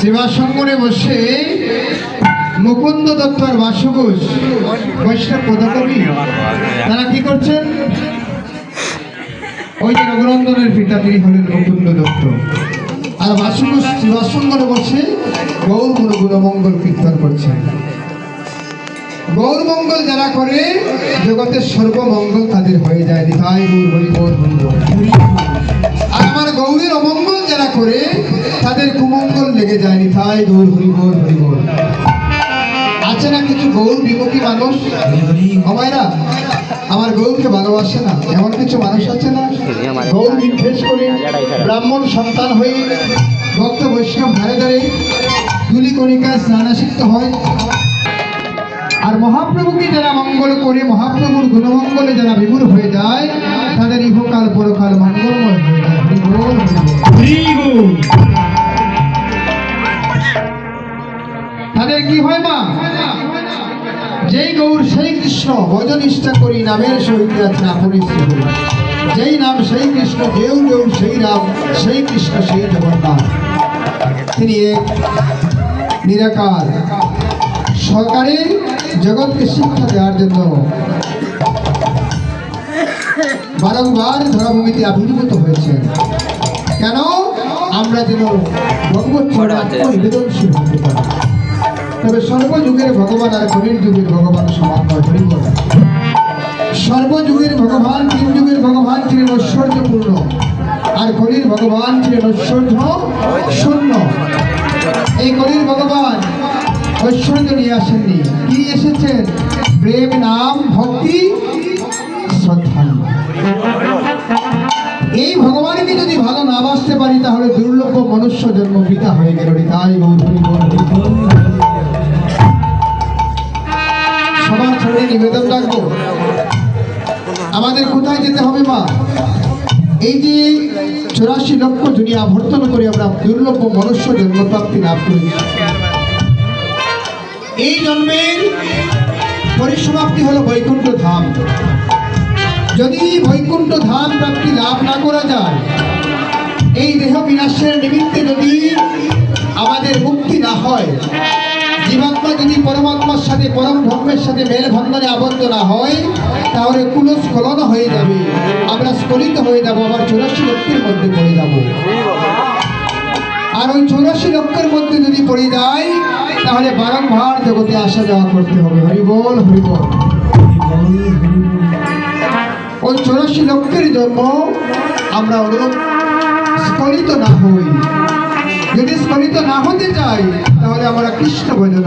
সেবাসঙ্গনে বসে মুকুন্দ দত্ত আর বাসু ঘোষ বৈষ্ণব পদকবি তারা কি করছেন? ওই যে রঘুনন্দনের পিতা তিনি হলেন মুকুন্দ দত্ত, আর বাসু ঘোষ সেবাসঙ্গনে বসে গৌর গুণমঙ্গল কীর্তন করছেন। গৌরমঙ্গল যারা করে জগতের সর্বমঙ্গল তাদের হয়ে যায়। নিতাই গৌর হরি বল হরি বল। আর আমার গৌরের অমঙ্গল যারা করে তাদের কুমঙ্গল লেগে যায়। নিতাই গৌর হরি বল হরি বল। আছে না কিছু গৌর বিমুখী মানুষ, আমায়রা আমার গৌরকে ভালোবাসে না, এমন কিছু মানুষ আছে না? গৌর বিদ্বেষ করে ব্রাহ্মণ সন্তান হয়ে ভক্ত বৈষ্ণব ধারে ধারে ধুলি কণিকায় স্নানাসিক্ত হয়। আর মহাপ্রভুকে যারা মঙ্গল করে, মহাপ্রভুর গুণমঙ্গলে যারা বিমূঢ় হয়ে যায়, তাদের ইহকাল পরকাল মঙ্গলময় হয়ে যায়। তাদের কি হয় মা? যেই গৌর সেই কৃষ্ণ, ভজন ইচ্ছা করি নামের সহিত আছে আপনি শ্রী। যেই নাম সেই কৃষ্ণ, দেউ দেউ সেই রাম, সেই কৃষ্ণ সেই জগন্নাথ। তিনি এক নিরাকার সরকারে জগৎকে শিক্ষা দেওয়ার জন্য বারংবার ধরাভূমিতে আবির্ভূত হয়েছেন। কেন? আমরা যেন ভগবত নিবেদনশীল হতে পারি। তবে সর্বযুগের ভগবান আর কলির যুগের ভগবান সমান নয়। সর্বযুগের ভগবান, তিন যুগের ভগবান ছিলেন ঐশ্বর্যপূর্ণ, আর কলির ভগবান ছিলেন ঐশ্বর্য শূন্য। এই কলির ভগবান ঐশ্বর্য নিয়ে আসেননি, কি এসেছেন? প্রেম, নাম, ভক্তি, শ্রদ্ধা। এই ভগবানকে যদি ভালো না বাসতে পারি তাহলে দুর্লভ মনুষ্য জন্ম পিতা হয়ে গেল। তাই সবার ছেড়ে নিবেদন রাখবো, আমাদের কোথায় যেতে হবে মা? এই যে 84 লক্ষ দুনিয়া আবর্তন করে আমরা দুর্লভ মনুষ্য জন্ম প্রাপ্তি লাভ করি। এই জন্মের পরিসমাপ্তি হলো বৈকুণ্ঠ ধাম। যদি বৈকুণ্ঠ ধাম প্রাপ্তি লাভ না করা যায়, এই দেহ বিনাশের নিমিত্তে যদি আমাদের মুক্তি না হয়, জীবাত্মা যদি পরমাত্মার সাথে, পরম ধর্মের সাথে মেল বন্ধনে আবদ্ধ না হয়, তাহলে কুলস্খলন হয়ে যাবে, আমরা স্খলিত হয়ে যাব, আবার 84 লক্ষের মধ্যে পড়ে যাব। আর ওই 84 লক্ষের মধ্যে যদি পড়ে যায় তাহলে বারংবার জগতে আসা যাওয়া করতে হবে। হরিবল হরিবল। ওই 84 লক্ষের জন্য আমরা স্খলিত না হই। যদি স্খলিত না হতে চাই তাহলে আমরা কৃষ্ণ ভজন